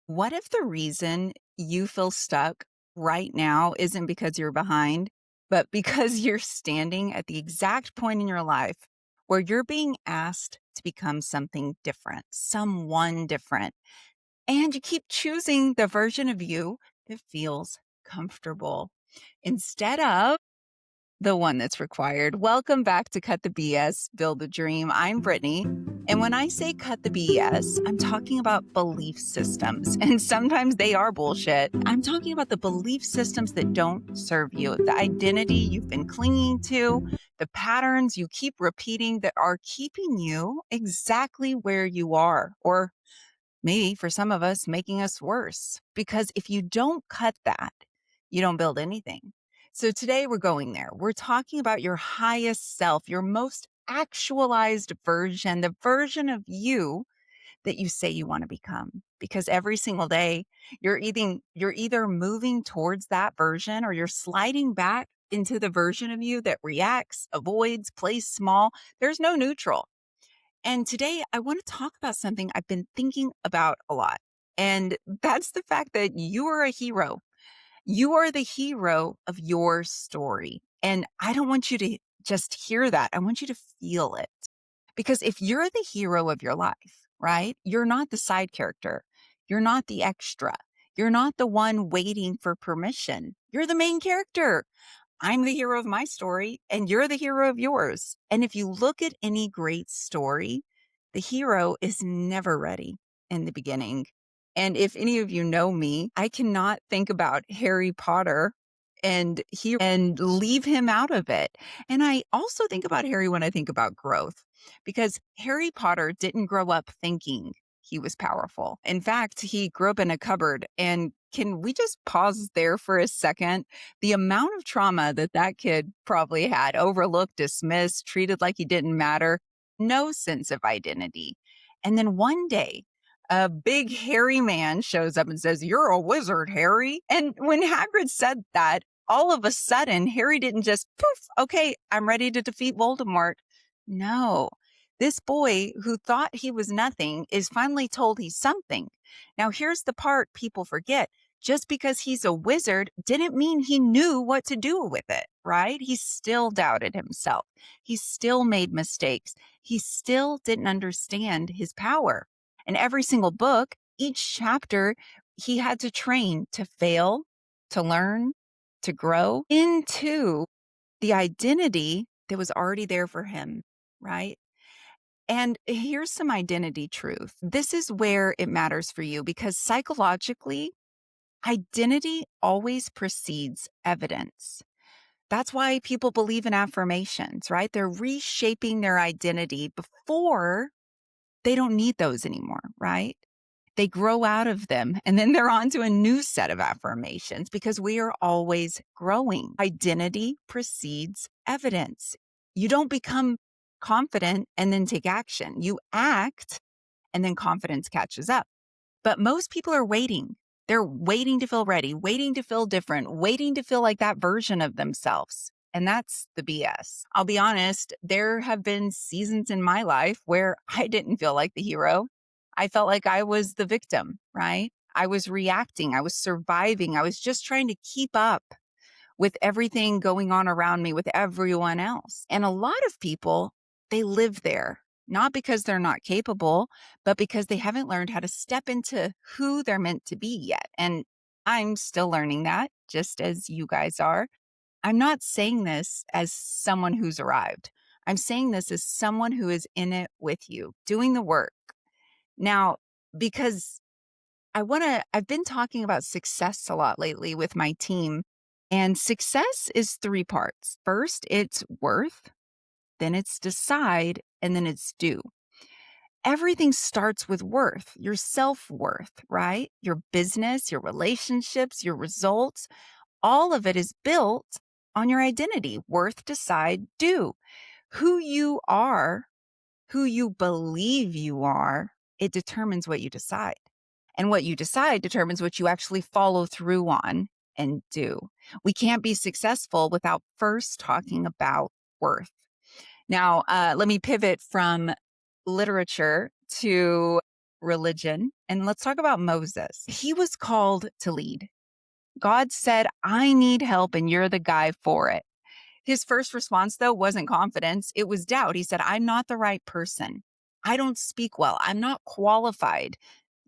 What if the reason you feel stuck right now isn't because you're behind, but because you're standing at the exact point in your life where you're being asked to become something different, someone different, and you keep choosing the version of you that feels comfortable instead of the one that's required? Welcome back to Cut the BS, Build the Dream. I'm Brittney. And when I say cut the BS, I'm talking about belief systems. And sometimes they are bullshit. I'm talking about the belief systems that don't serve you, the identity you've been clinging to, the patterns you keep repeating that are keeping you exactly where you are, or maybe for some of us, making us worse. Because if you don't cut that, you don't build anything. So today we're going there. We're talking about your highest self, your most actualized version, the version of you that you say you want to become. Because every single day you're either moving towards that version or you're sliding back into the version of you that reacts, avoids, plays small. There's no neutral. And today I want to talk about something I've been thinking about a lot. And that's the fact that you are a hero. You are the hero of your story. And I don't want you to just hear that. I want you to feel it. Because if you're the hero of your life, right, you're not the side character. You're not the extra. You're not the one waiting for permission. You're the main character. I'm the hero of my story and you're the hero of yours. And if you look at any great story, the hero is never ready in the beginning. And if any of you know me, I cannot think about Harry Potter and leave him out of it. And I also think about Harry when I think about growth, because Harry Potter didn't grow up thinking he was powerful. In fact, he grew up in a cupboard. And can we just pause there for a second? The amount of trauma that that kid probably had, overlooked, dismissed, treated like he didn't matter, no sense of identity. And then one day, a big hairy man shows up and says, "You're a wizard, Harry." And when Hagrid said that, all of a sudden, Harry didn't just poof, okay, I'm ready to defeat Voldemort. No, this boy who thought he was nothing is finally told he's something. Now, here's the part people forget. Just because he's a wizard didn't mean he knew what to do with it, right? He still doubted himself. He still made mistakes. He still didn't understand his power. And every single book, each chapter, he had to train to fail, to learn, to grow into the identity that was already there for him, right? And here's some identity truth. This is where it matters for you because psychologically, identity always precedes evidence. That's why people believe in affirmations, right? They're reshaping their identity before they don't need those anymore, right? They grow out of them and then they're on to a new set of affirmations because we are always growing. Identity precedes evidence. You don't become confident and then take action. You act and then confidence catches up. But most people are waiting. They're waiting to feel ready, waiting to feel different, waiting to feel like that version of themselves. And that's the BS. I'll be honest, there have been seasons in my life where I didn't feel like the hero. I felt like I was the victim, right? I was reacting, I was surviving, I was just trying to keep up with everything going on around me, with everyone else. And a lot of people, they live there, not because they're not capable, but because they haven't learned how to step into who they're meant to be yet. And I'm still learning that, just as you guys are. I'm not saying this as someone who's arrived. I'm saying this as someone who is in it with you, doing the work. Now, because I've been talking about success a lot lately with my team. And success is three parts. First, it's worth, then it's decide, and then it's do. Everything starts with worth, your self-worth, right? Your business, your relationships, your results, all of it is built on your identity. Worth, decide, do. Who you are, who you believe you are, it determines what you decide. And what you decide determines what you actually follow through on and do. We can't be successful without first talking about worth. Now, let me pivot from literature to religion and let's talk about Moses. He was called to lead. God said, I need help and you're the guy for it. His first response, though, wasn't confidence. It was doubt. He said, I'm not the right person. I don't speak well. I'm not qualified.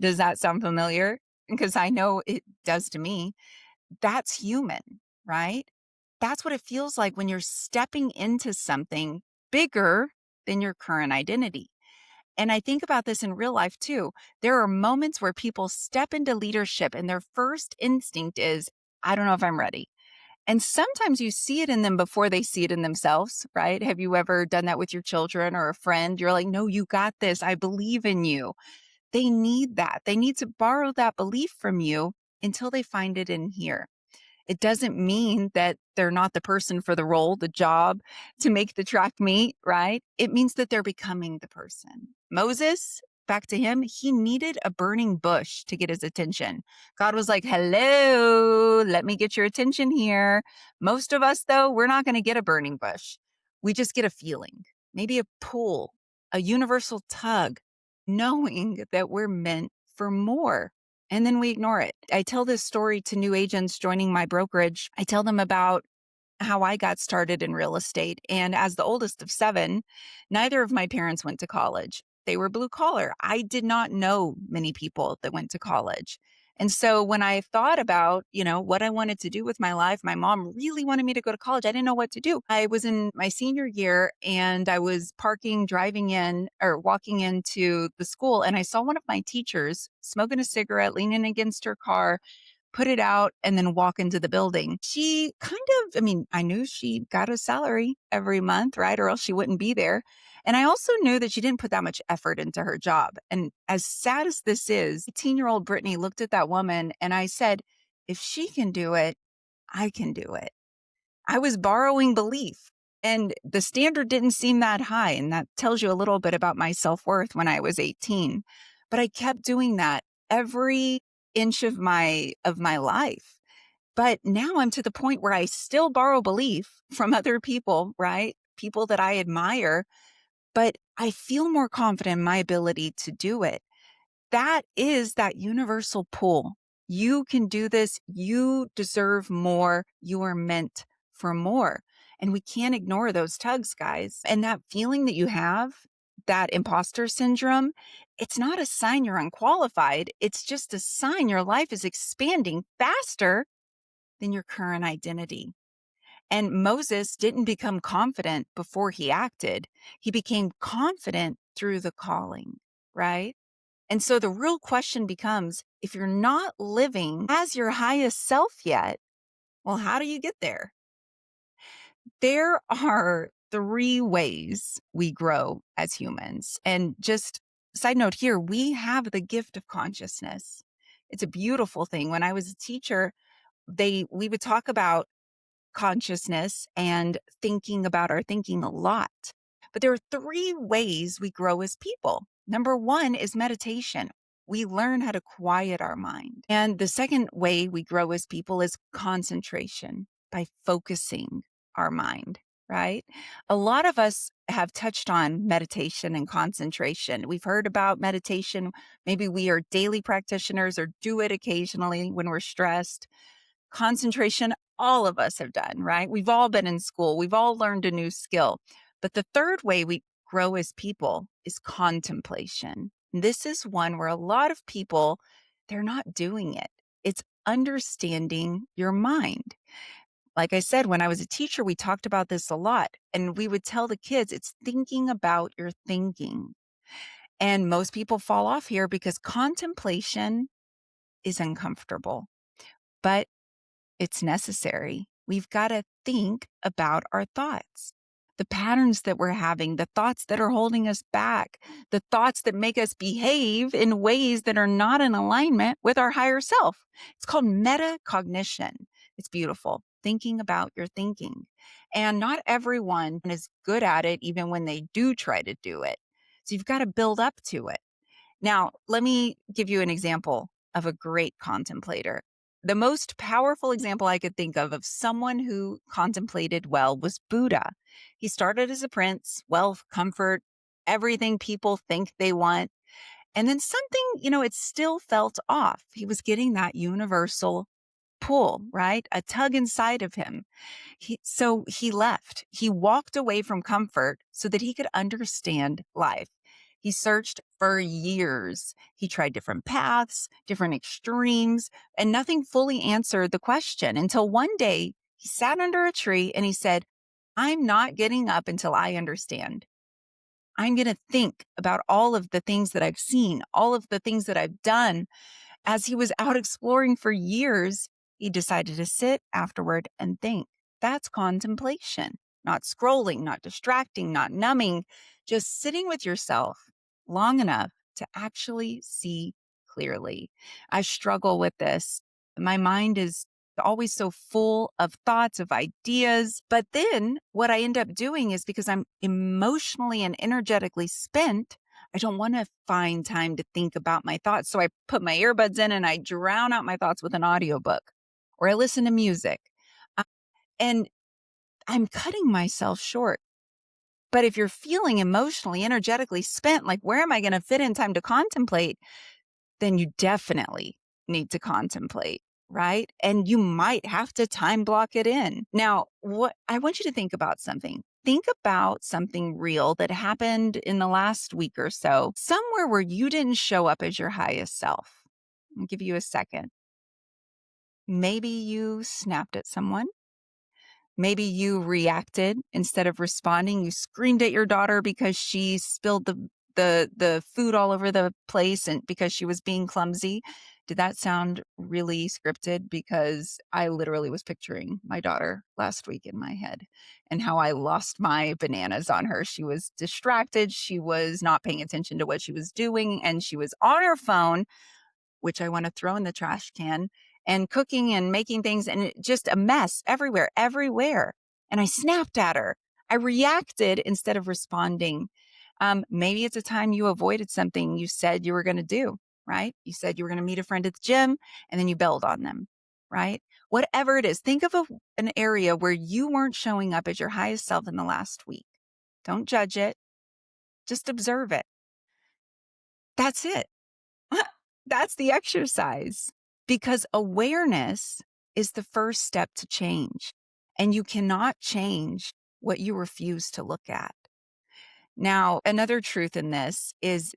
Does that sound familiar? Because I know it does to me. That's human, right? That's what it feels like when you're stepping into something bigger than your current identity. And I think about this in real life too. There are moments where people step into leadership and their first instinct is, I don't know if I'm ready. And sometimes you see it in them before they see it in themselves, right? Have you ever done that with your children or a friend? You're like, no, you got this. I believe in you. They need that. They need to borrow that belief from you until they find it in here. It doesn't mean that they're not the person for the role, the job, to make the track meet, right? It means that they're becoming the person. Moses, back to him, he needed a burning bush to get his attention. God was like, hello, let me get your attention here. Most of us, though, we're not going to get a burning bush. We just get a feeling, maybe a pull, a universal tug, knowing that we're meant for more. And then we ignore it. I tell this story to new agents joining my brokerage. I tell them about how I got started in real estate. And as the oldest of 7, neither of my parents went to college. They were blue collar. I did not know many people that went to college. And so when I thought about, what I wanted to do with my life, my mom really wanted me to go to college. I didn't know what to do. I was in my senior year and I was driving in or walking into the school and I saw one of my teachers smoking a cigarette, leaning against her car, put it out, and then walk into the building. She I knew she got a salary every month, right? Or else she wouldn't be there. And I also knew that she didn't put that much effort into her job. And as sad as this is, 18-year-old Brittney looked at that woman and I said, if she can do it, I can do it. I was borrowing belief. And the standard didn't seem that high. And that tells you a little bit about my self-worth when I was 18. But I kept doing that every inch of my life. But now I'm to the point where I still borrow belief from other people, right? People that I admire, but I feel more confident in my ability to do it. That is that universal pull. You can do this. You deserve more. You are meant for more. And we can't ignore those tugs, guys. And that feeling that you have, that imposter syndrome, it's not a sign you're unqualified. It's just a sign your life is expanding faster than your current identity. And Moses didn't become confident before he acted. He became confident through the calling, right? And so the real question becomes, if you're not living as your highest self yet, well, how do you get there? There are 3 ways we grow as humans. And just side note here, we have the gift of consciousness. It's a beautiful thing. When I was a teacher, we would talk about consciousness and thinking about our thinking a lot. But there are 3 ways we grow as people. Number 1 is meditation. We learn how to quiet our mind. And the second way we grow as people is concentration, by focusing our mind, right? A lot of us have touched on meditation and concentration. We've heard about meditation. Maybe we are daily practitioners or do it occasionally when we're stressed. Concentration, all of us have done, right? We've all been in school. We've all learned a new skill. But the third way we grow as people is contemplation. This is one where a lot of people, they're not doing it. It's understanding your mind. Like I said, when I was a teacher, we talked about this a lot. And we would tell the kids, it's thinking about your thinking. And most people fall off here because contemplation is uncomfortable. But it's necessary. We've got to think about our thoughts, the patterns that we're having, the thoughts that are holding us back, the thoughts that make us behave in ways that are not in alignment with our higher self. It's called metacognition. It's beautiful. Thinking about your thinking. And not everyone is good at it, even when they do try to do it. So you've got to build up to it. Now, let me give you an example of a great contemplator. The most powerful example I could think of someone who contemplated well was Buddha. He started as a prince, wealth, comfort, everything people think they want. And then something, it still felt off. He was getting that universal pull, right? A tug inside of him. So he left. He walked away from comfort so that he could understand life. He searched for years. He tried different paths, different extremes, and nothing fully answered the question until one day he sat under a tree and he said, I'm not getting up until I understand. I'm going to think about all of the things that I've seen, all of the things that I've done. As he was out exploring for years, he decided to sit afterward and think. That's contemplation, not scrolling, not distracting, not numbing, just sitting with yourself long enough to actually see clearly. I struggle with this. My mind is always so full of thoughts, of ideas. But then what I end up doing is because I'm emotionally and energetically spent, I don't want to find time to think about my thoughts. So I put my earbuds in and I drown out my thoughts with an audiobook or I listen to music. Uh, And I'm cutting myself short. But if you're feeling emotionally, energetically spent, like where am I going to fit in time to contemplate? Then you definitely need to contemplate, right? And you might have to time block it in. Now, what I want you to think about something. Think about something real that happened in the last week or so, somewhere where you didn't show up as your highest self. I'll give you a second. Maybe you snapped at someone. Maybe you reacted instead of responding. You screamed at your daughter because she spilled the food all over the place and because she was being clumsy. Did that sound really scripted? Because I literally was picturing my daughter last week in my head and how I lost my bananas on her. She was distracted. She was not paying attention to what she was doing, and she was on her phone, which I want to throw in the trash can, and cooking and making things, and just a mess everywhere, everywhere. And I snapped at her. I reacted instead of responding. Maybe it's a time you avoided something you said you were going to do, right? You said you were going to meet a friend at the gym and then you bailed on them, right? Whatever it is, think of an area where you weren't showing up as your highest self in the last week. Don't judge it. Just observe it. That's it. That's the exercise, because awareness is the first step to change, and you cannot change what you refuse to look at. Now, another truth in this is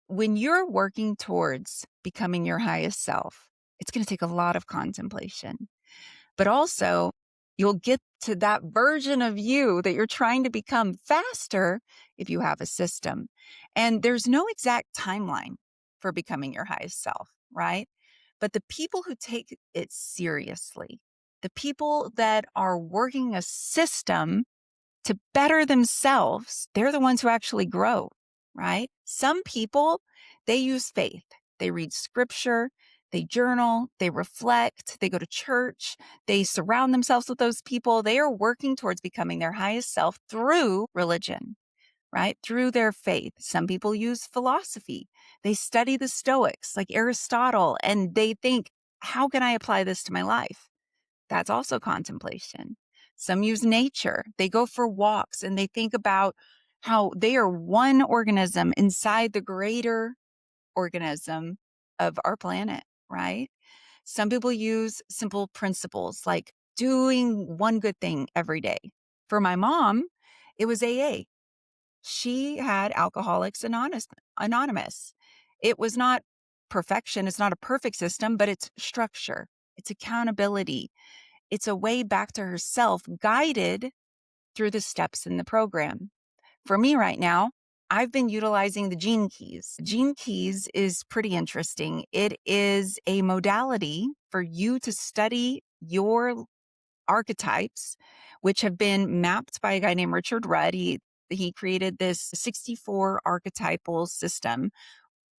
when you're working towards becoming your highest self, it's going to take a lot of contemplation. But also, you'll get to that version of you that you're trying to become faster if you have a system. And there's no exact timeline for becoming your highest self, right? But the people who take it seriously, the people that are working a system to better themselves, they're the ones who actually grow, right? Some people, they use faith. They read scripture, they journal, they reflect, they go to church, they surround themselves with those people. They are working towards becoming their highest self through religion, right? Through their faith. Some people use philosophy. They study the Stoics like Aristotle, and they think, how can I apply this to my life? That's also contemplation. Some use nature. They go for walks and they think about how they are one organism inside the greater organism of our planet, right? Some people use simple principles like doing one good thing every day. For my mom, it was AA. She had Alcoholics Anonymous. It was not perfection. It's not a perfect system, but it's structure. It's accountability. It's a way back to herself, guided through the steps in the program. For me right now, I've been utilizing the Gene Keys. Gene Keys is pretty interesting. It is a modality for you to study your archetypes, which have been mapped by a guy named Richard Rudd. He created this 64 archetypal system,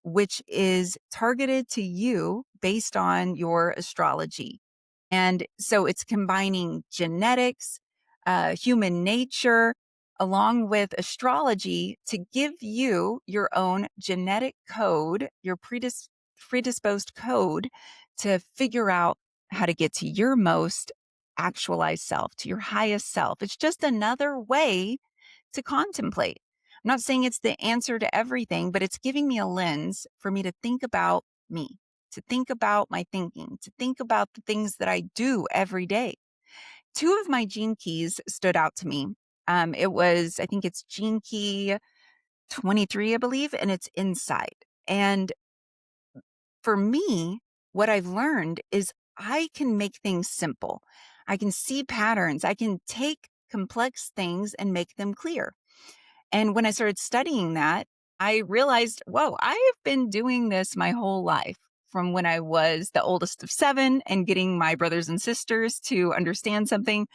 which is targeted to you based on your astrology. And so it's combining genetics, human nature, along with astrology to give you your own genetic code, your predisposed code to figure out how to get to your most actualized self, to your highest self. It's just another way to contemplate. I'm not saying it's the answer to everything, but it's giving me a lens for me to think about me, to think about my thinking, to think about the things that I do every day. Two of my gene keys stood out to me. I think it's gene key 23, I believe, and it's insight. And for me, what I've learned is I can make things simple. I can see patterns. I can take complex things and make them clear. And when I started studying that, I realized, whoa, I have been doing this my whole life from when I was the oldest of seven and getting my brothers and sisters to understand something.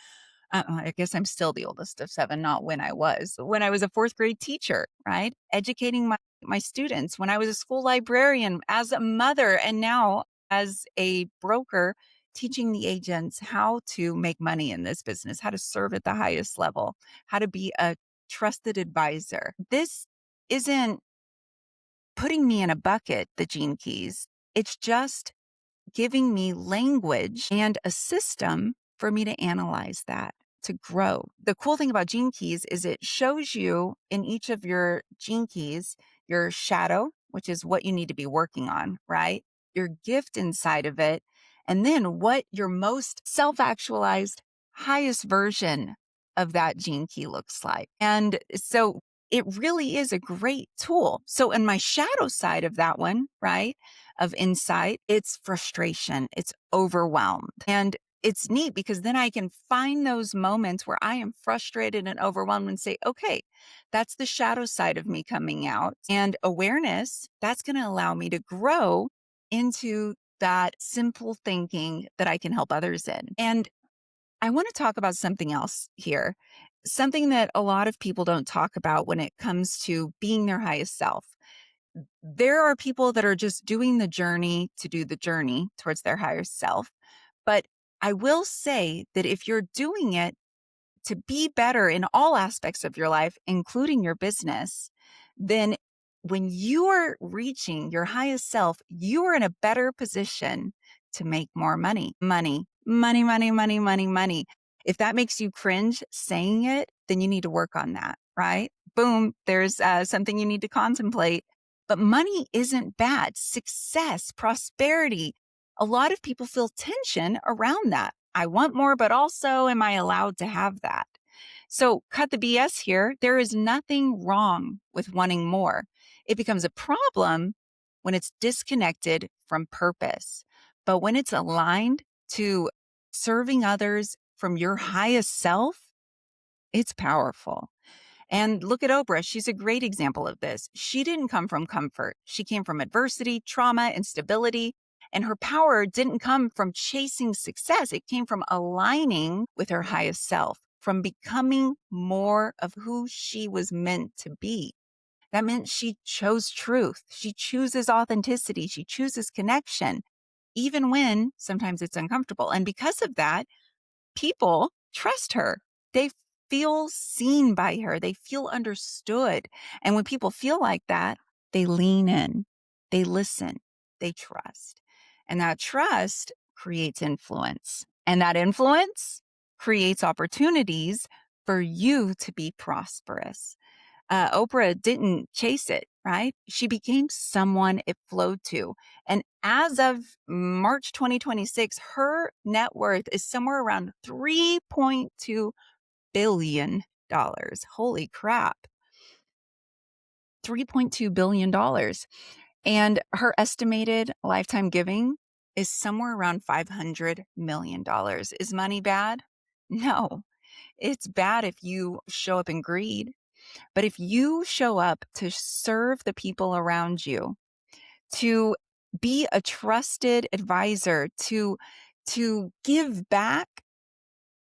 I guess I'm still the oldest of seven, not when I was. When I was a fourth grade teacher, right? Educating my students, when I was a school librarian, as a mother, and now as a broker, teaching the agents how to make money in this business, how to serve at the highest level, how to be a trusted advisor. This isn't putting me in a bucket, the gene keys. It's just giving me language and a system for me to analyze that, to grow. The cool thing about gene keys is it shows you in each of your gene keys your shadow, which is what you need to be working on, right? Your gift inside of it, and then what your most self actualized, highest version of that gene key looks like. And so it really is a great tool. So, in my shadow side of that one, right? Of insight, it's frustration, it's overwhelmed. And it's neat because then I can find those moments where I am frustrated and overwhelmed and say, okay, that's the shadow side of me coming out. And awareness, that's going to allow me to grow into that simple thinking that I can help others in. And I want to talk about something else here, something that a lot of people don't talk about when it comes to being their highest self. There are people that are just doing the journey to do the journey towards their higher self. But I will say that if you're doing it to be better in all aspects of your life, including your business, then when you are reaching your highest self, you are in a better position to make more money. Money, money, money, money, money, money. If that makes you cringe saying it, then you need to work on that, right? Boom, there's something you need to contemplate. But money isn't bad. Success, prosperity, a lot of people feel tension around that. I want more, but also, am I allowed to have that? So, cut the BS here. There is nothing wrong with wanting more. It becomes a problem when it's disconnected from purpose. But when it's aligned to serving others from your highest self, it's powerful. And look at Oprah. She's a great example of this. She didn't come from comfort. She came from adversity, trauma, instability. And her power didn't come from chasing success. It came from aligning with her highest self, from becoming more of who she was meant to be. That meant she chose truth. She chooses authenticity. She chooses connection, even when sometimes it's uncomfortable. And because of that, people trust her. They feel seen by her. They feel understood. And when people feel like that, they lean in, they listen, they trust. And that trust creates influence. And that influence creates opportunities for you to be prosperous. Oprah didn't chase it, right? She became someone it flowed to. And as of March 2026, her net worth is somewhere around $3.2 billion. Holy crap. $3.2 billion. And her estimated lifetime giving is somewhere around $500 million. Is money bad? No, it's bad if you show up in greed. But if you show up to serve the people around you, to be a trusted advisor, to give back,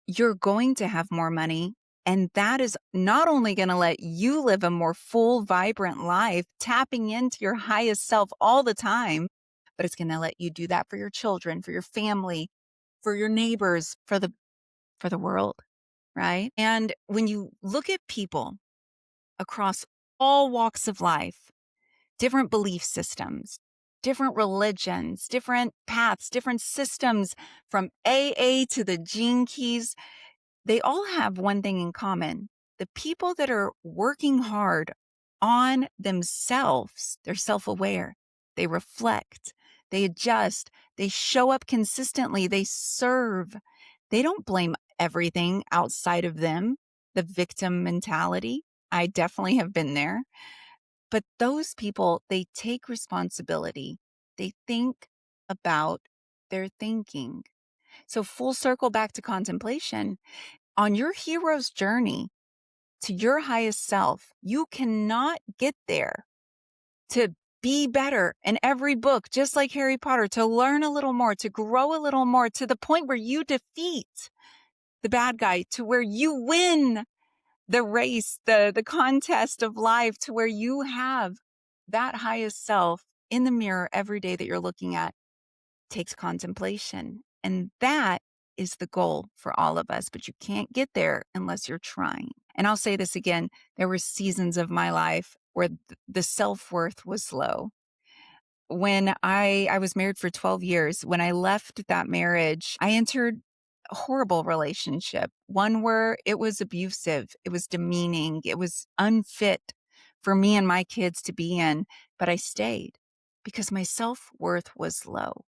you're going to have more money. And that is not only going to let you live a more full, vibrant life, tapping into your highest self all the time, but it's going to let you do that for your children, for your family, for your neighbors, for the world, right? And when you look at people across all walks of life, different belief systems, different religions, different paths, different systems from AA to the gene keys, they all have one thing in common. The people that are working hard on themselves. They're self-aware. They reflect. They adjust. They show up consistently. They serve. They don't blame everything outside of them, the victim mentality. I definitely have been there. But those people, they take responsibility. They think about their thinking. So, full circle back to contemplation. On your hero's journey to your highest self, you cannot get there to be better in every book, just like Harry Potter, to learn a little more, to grow a little more, to the point where you defeat the bad guy, to where you win the race, the contest of life, to where you have that highest self in the mirror every day that you're looking at. Takes contemplation. And that is the goal for all of us, but you can't get there unless you're trying. And I'll say this again, there were seasons of my life where the self-worth was low. When I was married for 12 years, when I left that marriage, I entered a horrible relationship, one where it was abusive, it was demeaning, it was unfit for me and my kids to be in, but I stayed because my self-worth was low.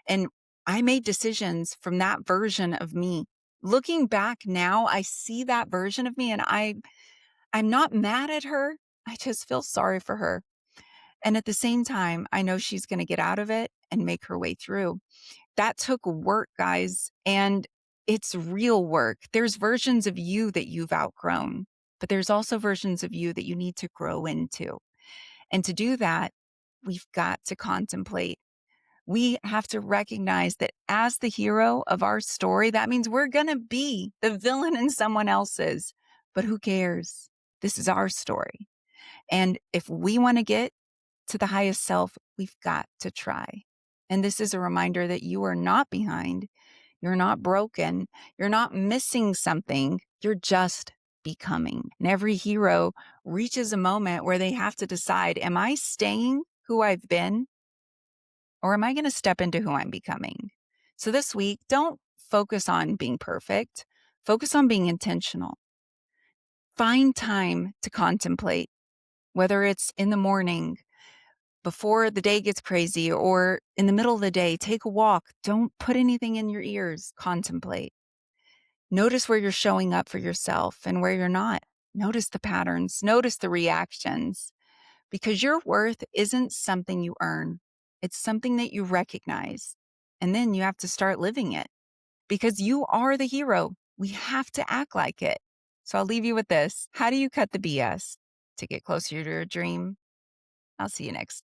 And I made decisions from that version of me. Looking back now, I see that version of me and I'm not mad at her. I just feel sorry for her. And at the same time, I know she's going to get out of it and make her way through. That took work, guys, and it's real work. There's versions of you that you've outgrown, but there's also versions of you that you need to grow into. And to do that, we've got to contemplate. We have to recognize that as the hero of our story, that means we're going to be the villain in someone else's. But who cares? This is our story. And if we want to get to the highest self, we've got to try. And this is a reminder that you are not behind. You're not broken. You're not missing something. You're just becoming. And every hero reaches a moment where they have to decide, am I staying who I've been? Or am I going to step into who I'm becoming? So this week, don't focus on being perfect. Focus on being intentional. Find time to contemplate, whether it's in the morning, before the day gets crazy, or in the middle of the day. Take a walk. Don't put anything in your ears. Contemplate. Notice where you're showing up for yourself and where you're not. Notice the patterns. Notice the reactions. Because your worth isn't something you earn. It's something that you recognize. And then you have to start living it because you are the hero. We have to act like it. So I'll leave you with this. How do you cut the BS to get closer to your dream? I'll see you next.